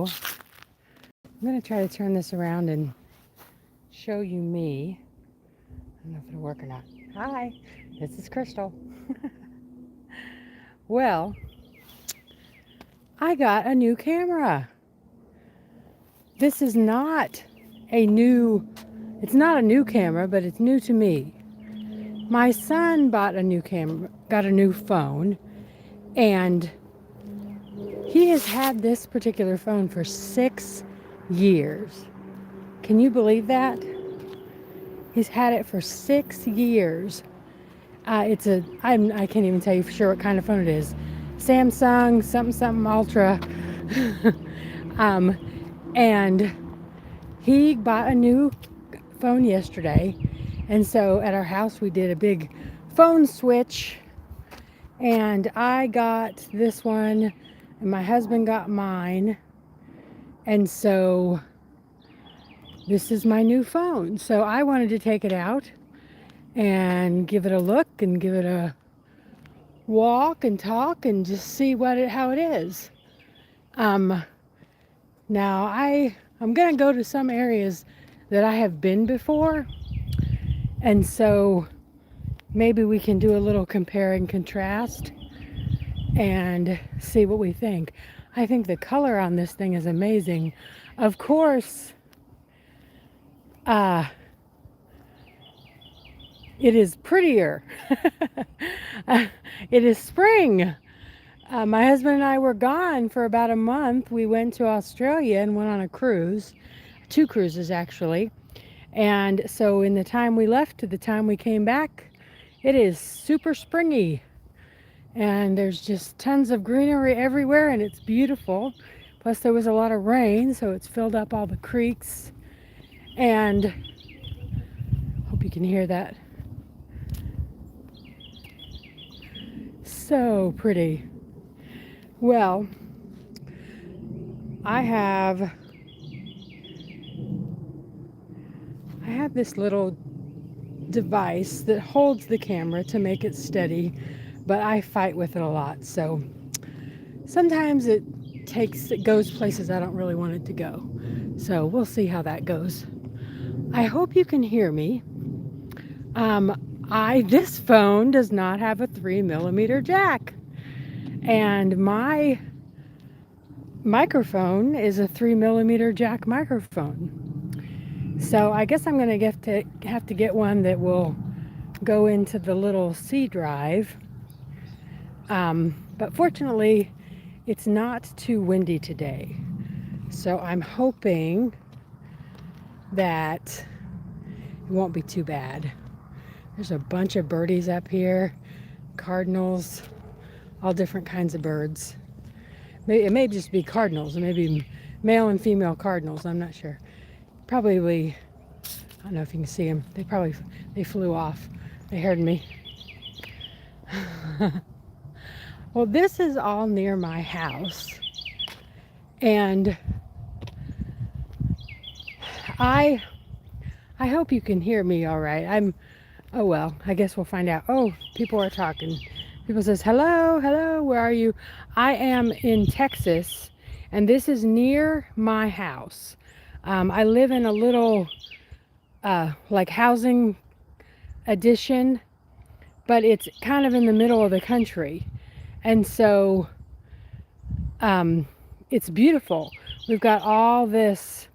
I'm going to try to turn this around and show you me. I don't know if it'll work or not. Hi, this is Crystal. Well, I got a new camera. This is not it's not a new camera, but it's new to me. My son bought a new camera, got a new phone, and he has had this particular phone for 6 years. Can you believe that? He's had it for 6 years. I can't even tell you for sure what kind of phone it is. Samsung something Ultra. And he bought a new phone yesterday. And so at our house we did a big phone switch. And I got this one and my husband got mine. And so this is my new phone. So I wanted to take it out and give it a look and give it a walk and talk and just see how it is. Now I'm gonna go to some areas that I have been before, and so maybe we can do a little compare and contrast and see what we think. I think the color on this thing is amazing. Of course, it is prettier. It is spring. My husband and I were gone for about a month. We went to Australia and went on a cruise, 2 cruises actually. And so in the time we left to the time we came back, it is super springy. And there's just tons of greenery everywhere and it's beautiful. Plus there was a lot of rain, so it's filled up all the creeks. And hope you can hear that. So pretty. Well, I have this little device that holds the camera to make it steady, but I fight with it a lot. So sometimes it goes places I don't really want it to go. So we'll see how that goes. I hope you can hear me. This phone does not have a 3mm jack. And my microphone is a 3mm jack microphone. So I guess I'm going to have to get one that will go into the little C drive. But fortunately, it's not too windy today. So I'm hoping that it won't be too bad. There's a bunch of birdies up here, cardinals, all different kinds of birds. It may just be cardinals, maybe male and female cardinals, I'm not sure. Probably, I don't know if you can see them. They flew off. They heard me. Well, this is all near my house. And I hope you can hear me all right. Oh well, I guess we'll find out. Oh, people are talking. People says, hello, where are you? I am in Texas, and this is near my house. I live in a little, like housing addition, but it's kind of in the middle of the country. And so, it's beautiful. We've got all this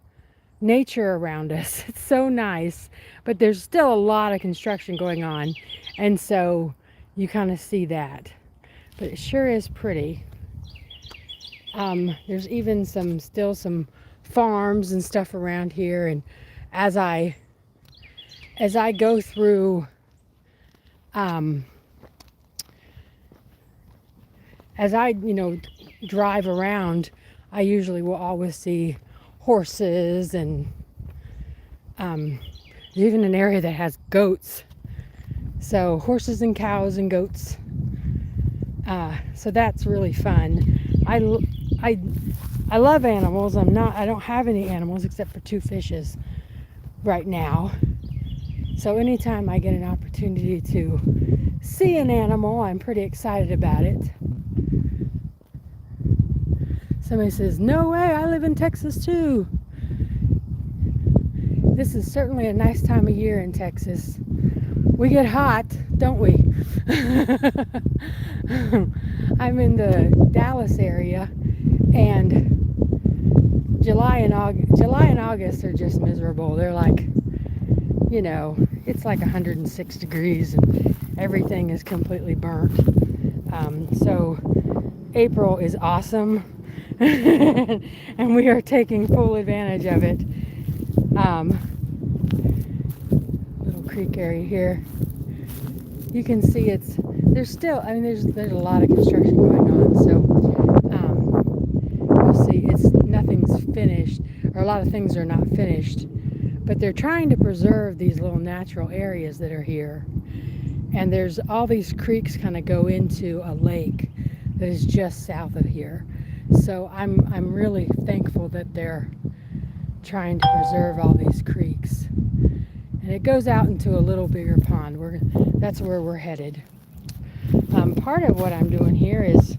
nature around us. It's so nice, but there's still a lot of construction going on. And so you kind of see that, but it sure is pretty. There's even still some farms and stuff around here. And as I go through, as I drive around, I usually will always see horses, and there's even an area that has goats. So horses and cows and goats. So that's really fun. I love animals. I don't have any animals except for 2 fishes right now. So anytime I get an opportunity to see an animal, I'm pretty excited about it. Somebody says, no way, I live in Texas too. This is certainly a nice time of year in Texas. We get hot, don't we? I'm in the Dallas area, and July and August are just miserable. They're like, it's like 106 degrees and everything is completely burnt. So April is awesome, and we are taking full advantage of it. Little creek area here. You can see there's a lot of construction going on. So you'll see nothing's finished, or a lot of things are not finished. But they're trying to preserve these little natural areas that are here. And there's all these creeks kind of go into a lake that is just south of here. So I'm really thankful that they're trying to preserve all these creeks. And it goes out into a little bigger pond. That's where we're headed. Part of what I'm doing here is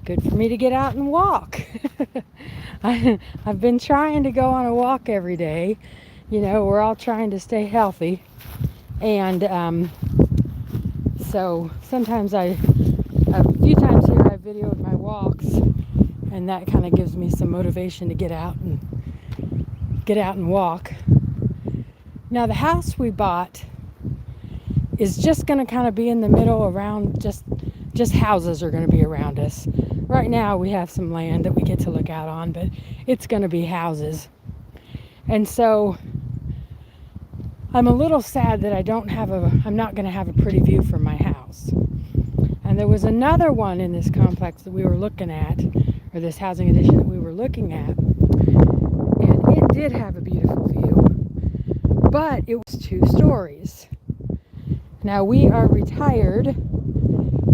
good for me to get out and walk. I've been trying to go on a walk every day. We're all trying to stay healthy. And so sometimes a few times here I videoed my walks, and that kind of gives me some motivation to get out and walk. Now the house we bought is just going to kind of be in the middle around just houses are going to be around us. Right now we have some land that we get to look out on, but it's going to be houses. And so I'm a little sad that I'm not going to have a pretty view from my house. And there was another one in this complex that we were looking at, or this housing addition that we were looking at, and it did have a beautiful view, but it was 2 stories. Now we are retired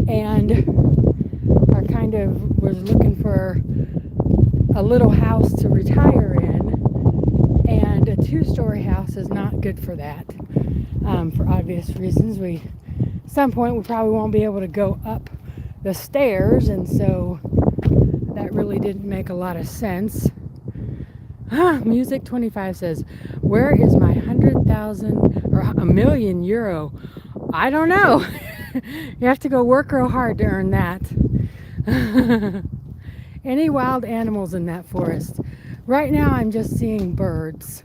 and are was looking for a little house to retire in, and a 2-story house is not good for that, for obvious reasons. At some point we probably won't be able to go up the stairs, and so that really didn't make a lot of sense. Music 25 says, where is my 100,000 or a million euro? I don't know. You have to go work real hard to earn that. Any wild animals in that forest? Right now I'm just seeing birds.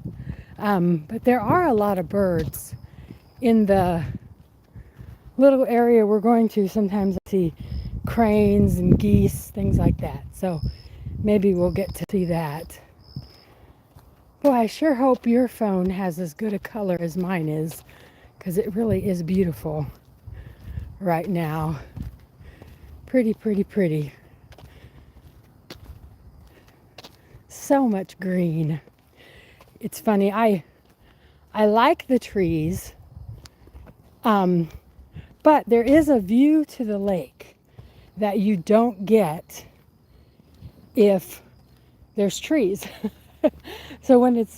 But there are a lot of birds in the little area we're going to. Sometimes I see cranes and geese, things like that. So maybe we'll get to see that. Boy, I sure hope your phone has as good a color as mine is, because it really is beautiful right now. Pretty, pretty, pretty. So much green. It's funny, I like the trees, but there is a view to the lake that you don't get if there's trees. So when it's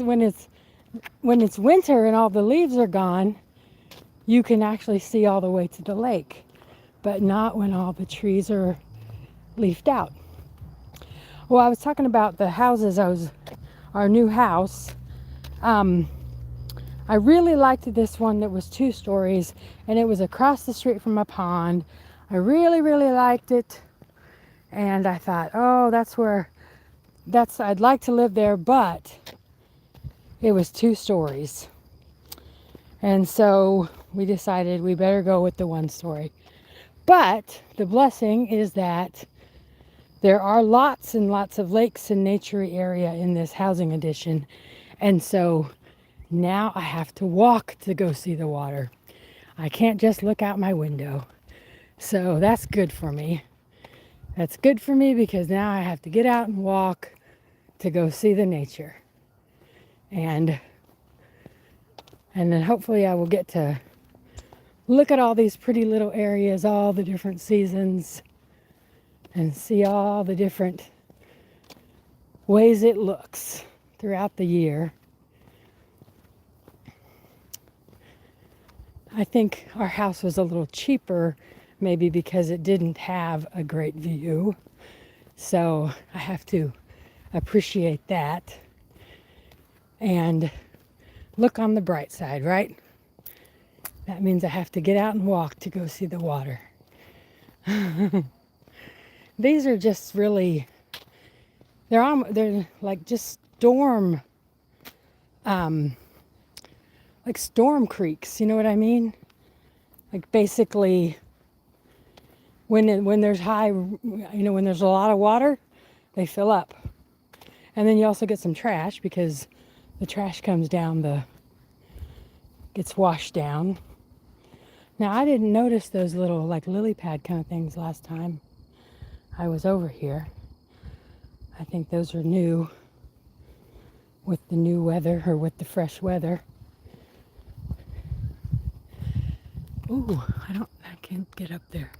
winter and all the leaves are gone, you can actually see all the way to the lake, but not when all the trees are leafed out. Well, I was talking about the houses. Our new house. I really liked this one that was 2 stories, and it was across the street from a pond. I really, really liked it, and I thought, oh, I'd like to live there, but it was 2 stories. And so we decided we better go with the 1 story. But the blessing is that there are lots and lots of lakes and nature area in this housing addition. And so now I have to walk to go see the water. I can't just look out my window. So that's good for me. That's good for me because now I have to get out and walk to go see the nature. And then hopefully I will get to look at all these pretty little areas, all the different seasons, and see all the different ways it looks throughout the year. I think our house was a little cheaper, maybe because it didn't have a great view. So I have to appreciate that and look on the bright side, right? That means I have to get out and walk to go see the water. These are just really, they're like just like storm creeks, you know what I mean? Like basically when there's high, when there's a lot of water, they fill up. And then you also get some trash because the trash comes down, gets washed down. Now I didn't notice those little like lily pad kind of things last time I was over here. I think those are new with the new weather or with the fresh weather. Ooh, I can't get up there.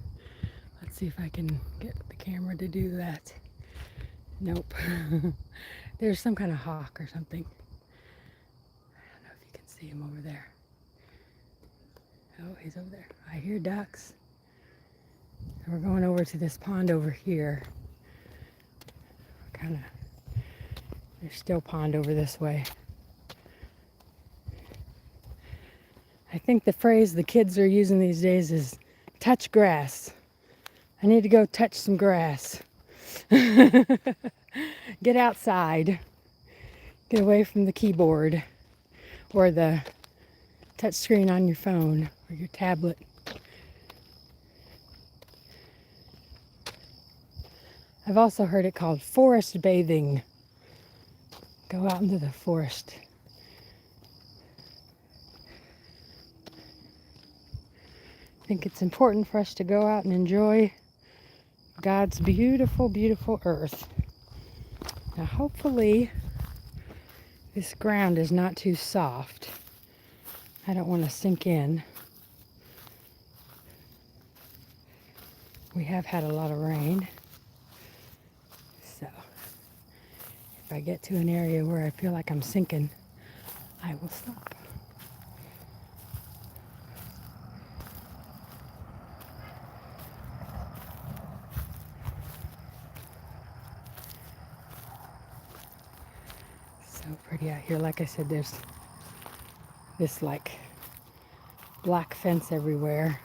Let's see if I can get the camera to do that. Nope. There's some kind of hawk or something. I don't know if you can see him over there. Oh, he's over there. I hear ducks. So we're going over to this pond over here. There's still pond over this way. I think the phrase the kids are using these days is touch grass. I need to go touch some grass. Get outside. Get away from the keyboard or the touch screen on your phone or your tablet. I've also heard it called forest bathing. Go out into the forest. I think it's important for us to go out and enjoy God's beautiful, beautiful earth. Now hopefully this ground is not too soft. I don't want to sink in. We have had a lot of rain. So if I get to an area where I feel like I'm sinking, I will stop. So pretty out here. Like I said, there's this like black fence everywhere.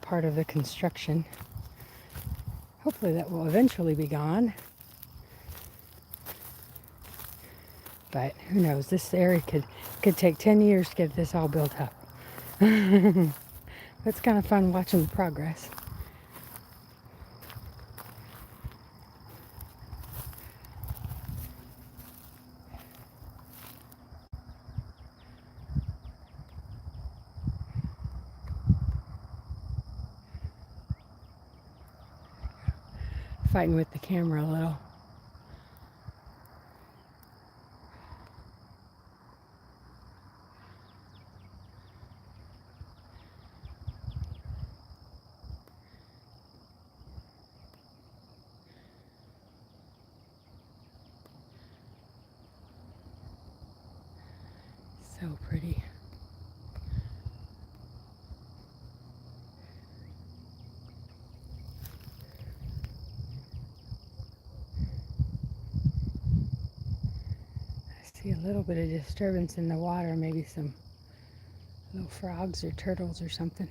Part of the construction. Hopefully that will eventually be gone. But who knows, this area could take 10 years to get this all built up. It's kind of fun watching the progress. Fighting with the camera a little. So pretty. I see a little bit of disturbance in the water, maybe some little frogs or turtles or something.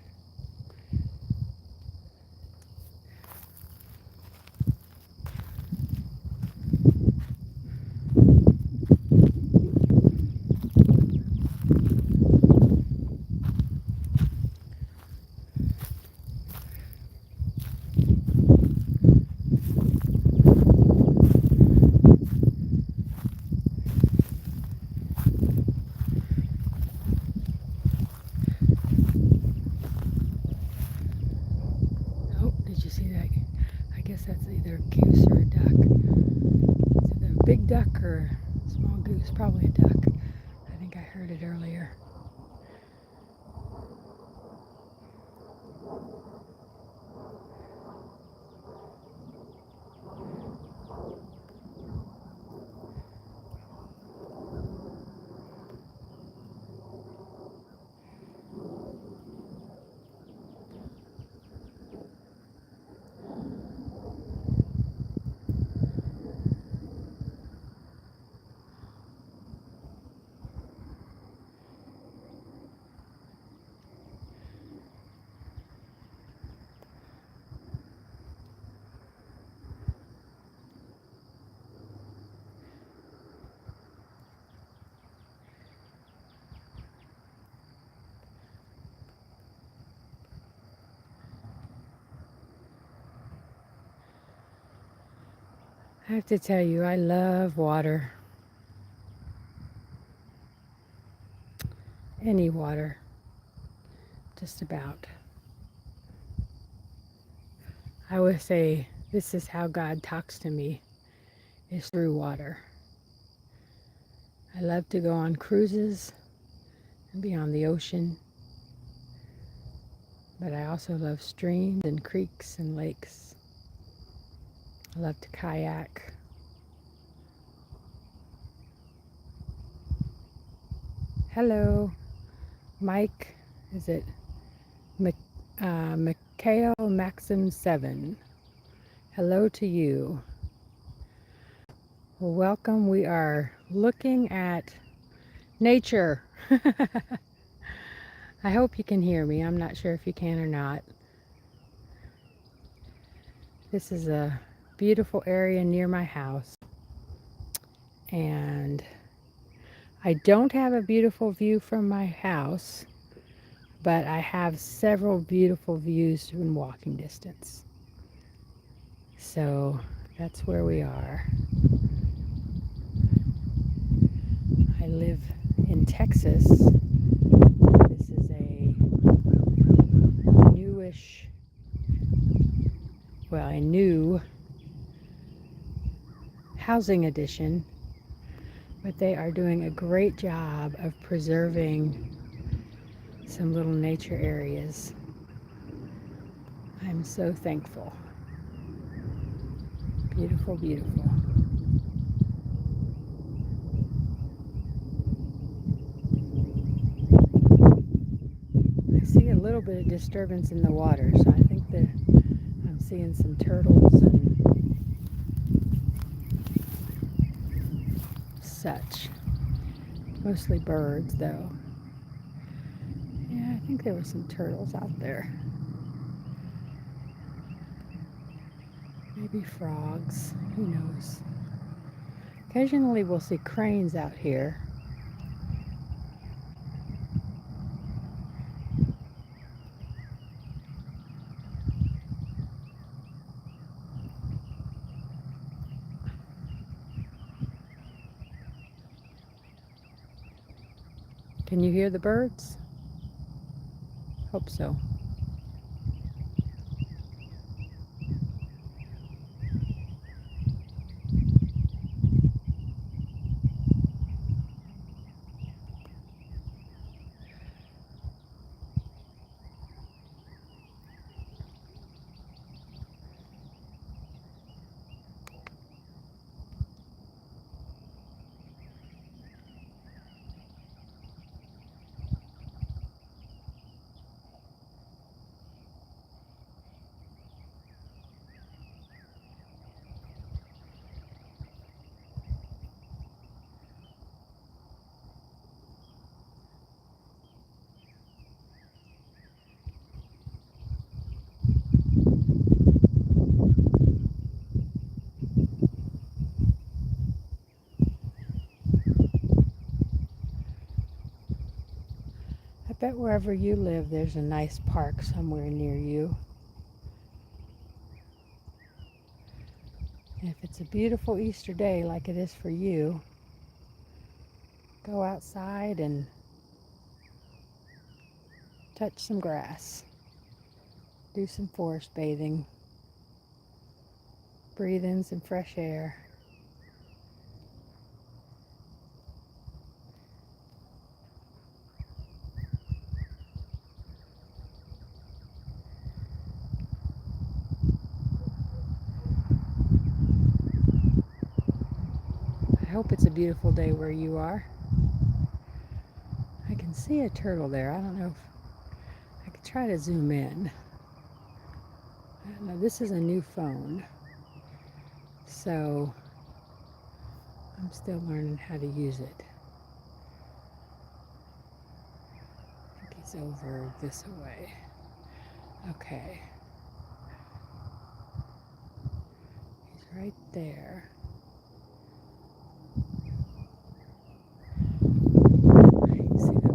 Oh, did you see that? I guess that's either a goose or a duck. Is it a big duck or a small goose? Probably a duck. I think I heard it earlier. I have to tell you, I love water. Any water, just about. I would say this is how God talks to me, is through water. I love to go on cruises and be on the ocean, but I also love streams and creeks and lakes. I love to kayak. Hello, Mike. Is it Mikhail Maxim 7? Hello to you. Well, welcome. We are looking at nature. I hope you can hear me. I'm not sure if you can or not. This is a beautiful area near my house. And I don't have a beautiful view from my house, but I have several beautiful views in walking distance. So that's where we are. I live in Texas. This is a new housing addition, but they are doing a great job of preserving some little nature areas. I'm so thankful. Beautiful, beautiful. I see a little bit of disturbance in the water, so I think that I'm seeing some turtles and such. Mostly birds, though. Yeah, I think there were some turtles out there. Maybe frogs. Who knows? Occasionally we'll see cranes out here. Can you hear the birds? Hope so. I bet wherever you live, there's a nice park somewhere near you. And if it's a beautiful Easter day like it is for you, go outside and touch some grass. Do some forest bathing. Breathe in some fresh air. I hope it's a beautiful day where you are. I can see a turtle there. I don't know if I could try to zoom in. I don't know, this is a new phone, so I'm still learning how to use it. I think he's over this way. Okay. He's right there. You see that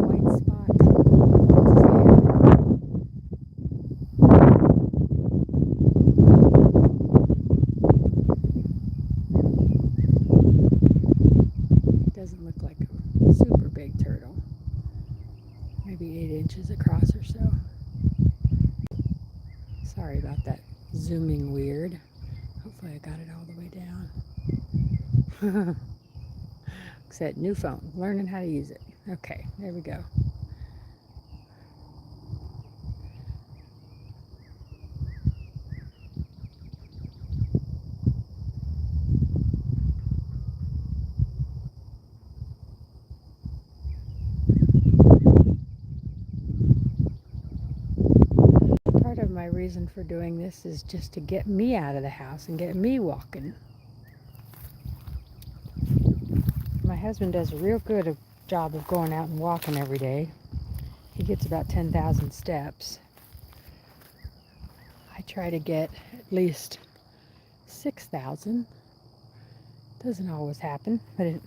white spot? got it all the way down. Said new phone, learning how to use it. Okay, there we go. Part of my reason for doing this is just to get me out of the house and get me walking. My husband does a real good job of going out and walking every day. He gets about 10,000 steps. I try to get at least 6,000. Doesn't always happen, but a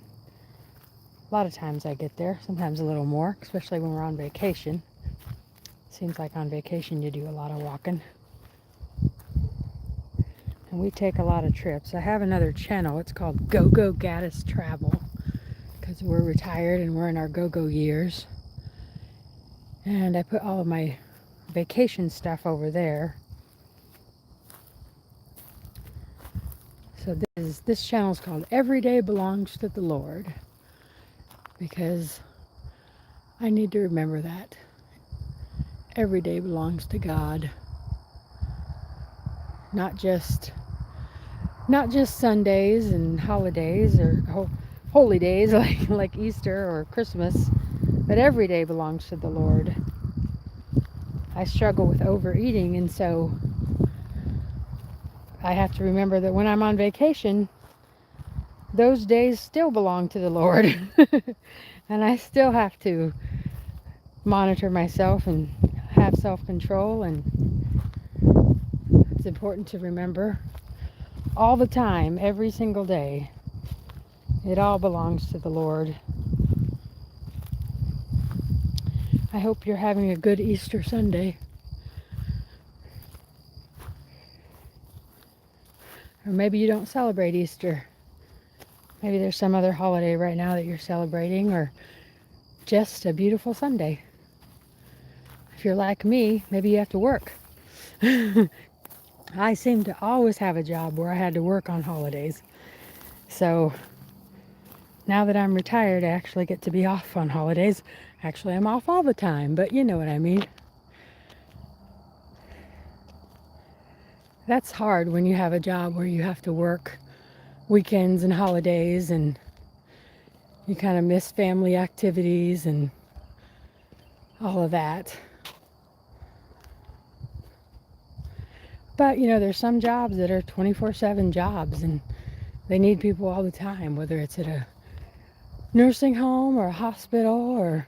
lot of times I get there, sometimes a little more, especially when we're on vacation. Seems like on vacation you do a lot of walking. And we take a lot of trips. I have another channel, it's called Go-Go Gaddis Travel, because we're retired and we're in our go-go years. And I put all of my vacation stuff over there. So this channel is called Every Day Belongs to the Lord, because I need to remember that every day belongs to God. Not just Sundays and holidays or holy days like Easter or Christmas, but every day belongs to the Lord. I struggle with overeating, and so I have to remember that when I'm on vacation, those days still belong to the Lord. And I still have to monitor myself and have self-control, and it's important to remember all the time, every single day, it all belongs to the Lord. I hope you're having a good Easter Sunday. Or maybe you don't celebrate Easter. Maybe there's some other holiday right now that you're celebrating, or just a beautiful Sunday. If you're like me, maybe you have to work. I seem to always have a job where I had to work on holidays. So now that I'm retired, I actually get to be off on holidays. Actually, I'm off all the time, but you know what I mean. That's hard when you have a job where you have to work weekends and holidays, and you kind of miss family activities and all of that. But, you know, there's some jobs that are 24/7 jobs, and they need people all the time, whether it's at a nursing home or a hospital or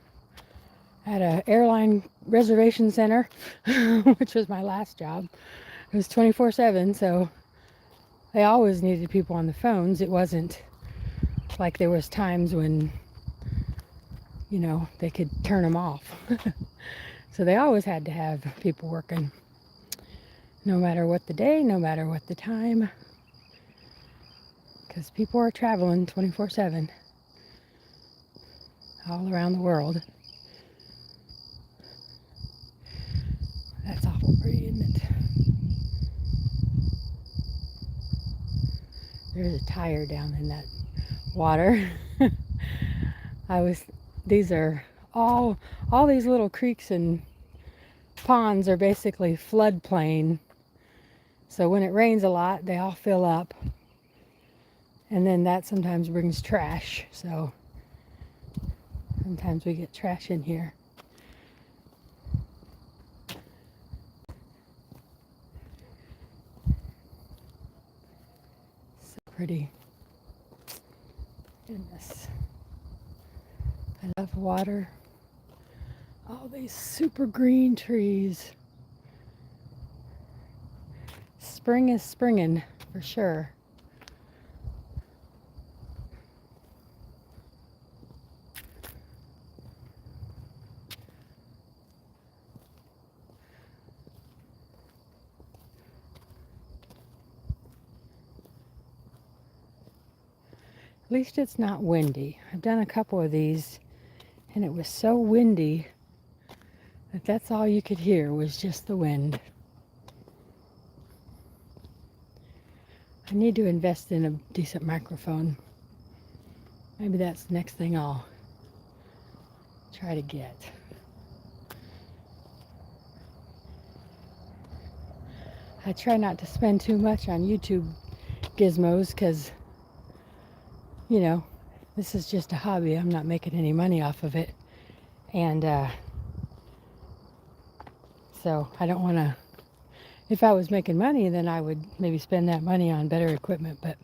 at an airline reservation center, which was my last job. It was 24/7, so they always needed people on the phones. It wasn't like there was times when, you know, they could turn them off. So they always had to have people working, no matter what the day, no matter what the time, because people are traveling 24/7 all around the world. That's awful pretty, isn't it? There's a tire down in that water. These are all these little creeks and ponds are basically floodplain. So when it rains a lot, they all fill up. And then that sometimes brings trash. So sometimes we get trash in here. So pretty. Goodness. I love water. All these super green trees. Spring is springing for sure. At least it's not windy. I've done a couple of these and it was so windy that that's all you could hear was just the wind. I need to invest in a decent microphone. Maybe that's the next thing I'll try to get. I try not to spend too much on YouTube gizmos because, you know, this is just a hobby. I'm not making any money off of it. And so I don't want to, if I was making money, then I would maybe spend that money on better equipment, but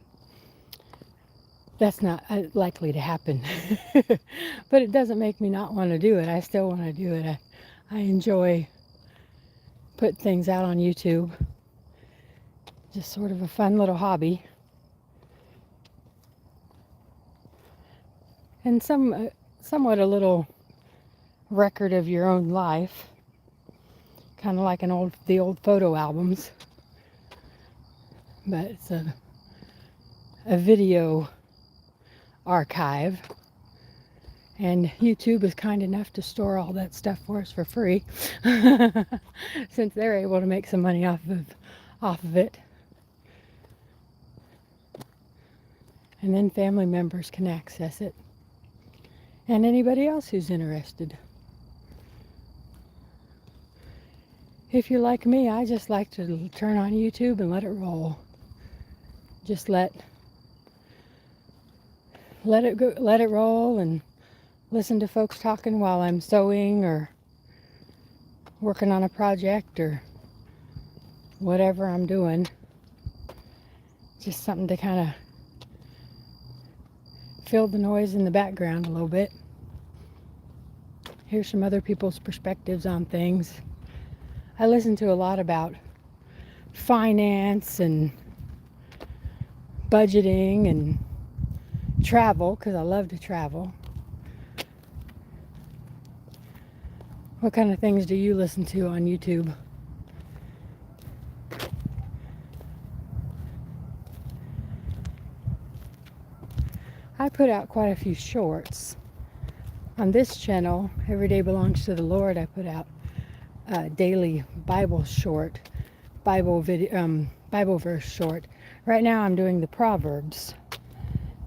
that's not likely to happen. But it doesn't make me not want to do it. I still want to do it. I enjoy putting things out on YouTube. Just sort of a fun little hobby. And somewhat a little record of your own life. Kind of like the old photo albums. But it's a video archive. And YouTube is kind enough to store all that stuff for us for free. Since they're able to make some money off of it. And then family members can access it. And anybody else who's interested. If you're like me, I just like to turn on YouTube and let it roll. Just let it roll and listen to folks talking while I'm sewing or working on a project or whatever I'm doing. Just something to kind of fill the noise in the background a little bit. Hear some other people's perspectives on things. I listen to a lot about finance and budgeting and travel because I love to travel. What kind of things do you listen to on YouTube? I put out quite a few shorts. On this channel, Every Day Belongs to the Lord, I put out a daily Bible short, Bible verse short. Right now I'm doing the Proverbs.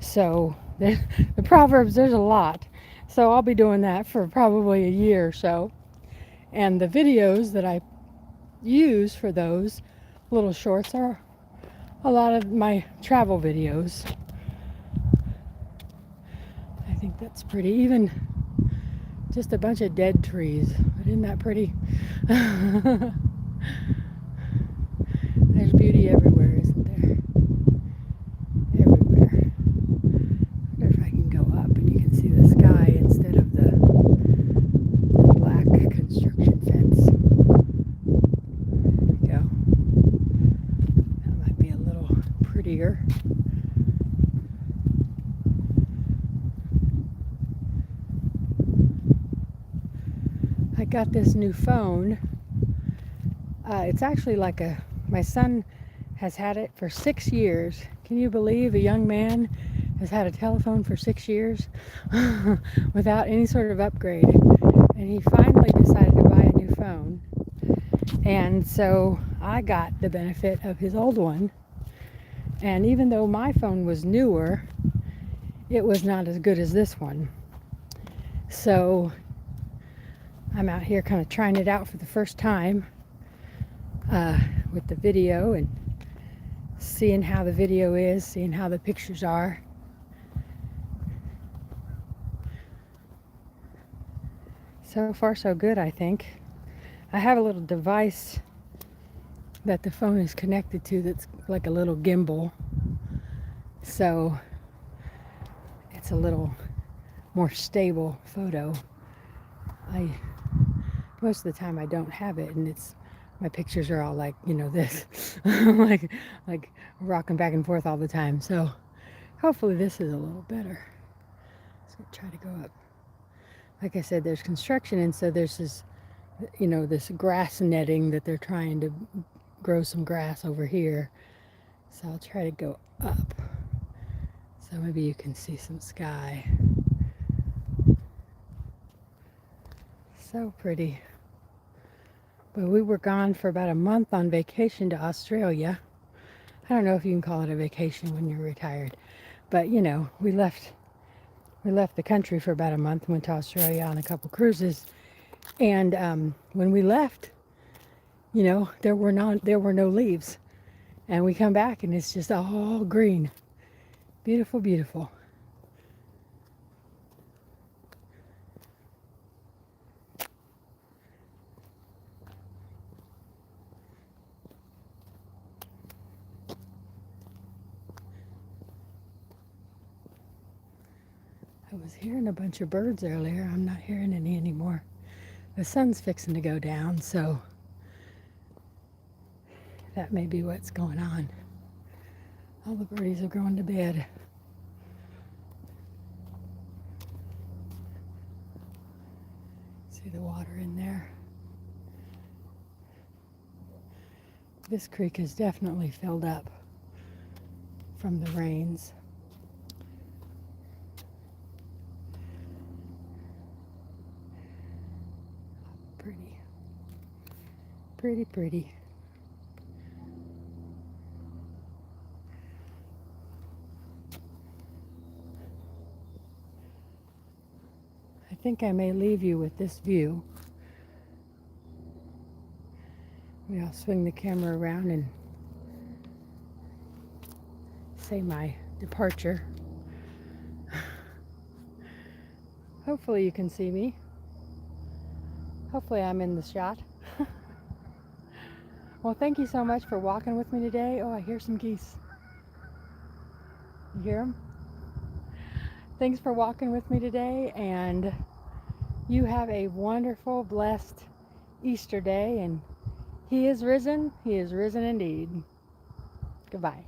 So the Proverbs, there's a lot. So I'll be doing that for probably a year or so. And the videos that I use for those little shorts are a lot of my travel videos. I think that's pretty. Even just a bunch of dead trees. But isn't that pretty? There's beauty everywhere, isn't there? Everywhere. I wonder if I can go up and you can see the sky instead of the black construction fence. There we go. That might be a little prettier. I got this new phone. It's actually like my son has had it for 6 years. Can you believe a young man has had a telephone for 6 years without any sort of upgrade? And he finally decided to buy a new phone. And so I got the benefit of his old one. And even though my phone was newer, it was not as good as this one. So I'm out here kind of trying it out for the first time with the video and seeing how the video is, seeing how the pictures are. So far so good, I think. I have a little device that the phone is connected to that's like a little gimbal. So it's a little more stable photo. Most of the time I don't have it, and my pictures are all like, this, like rocking back and forth all the time. So hopefully this is a little better. Let's try to go up. Like I said, there's construction, and so there's this, this grass netting that they're trying to grow some grass over here. So I'll try to go up. So maybe you can see some sky. So pretty. But we were gone for about a month on vacation to Australia. I don't know if you can call it a vacation when you're retired, but you know, we left the country for about a month, went to Australia on a couple cruises, and when we left, you know, there were no leaves, and we come back and it's just all green, beautiful, beautiful. I was hearing a bunch of birds earlier. I'm not hearing any anymore. The sun's fixing to go down, so that may be what's going on. All the birdies are going to bed. See the water in there? This creek is definitely filled up from the rains. Pretty. Pretty, pretty. I think I may leave you with this view. Maybe I'll swing the camera around and say my departure. Hopefully you can see me. Hopefully I'm in the shot. Well, thank you so much for walking with me today. Oh, I hear some geese. You hear them? Thanks for walking with me today, and you have a wonderful, blessed Easter day, and He is risen. He is risen indeed. Goodbye.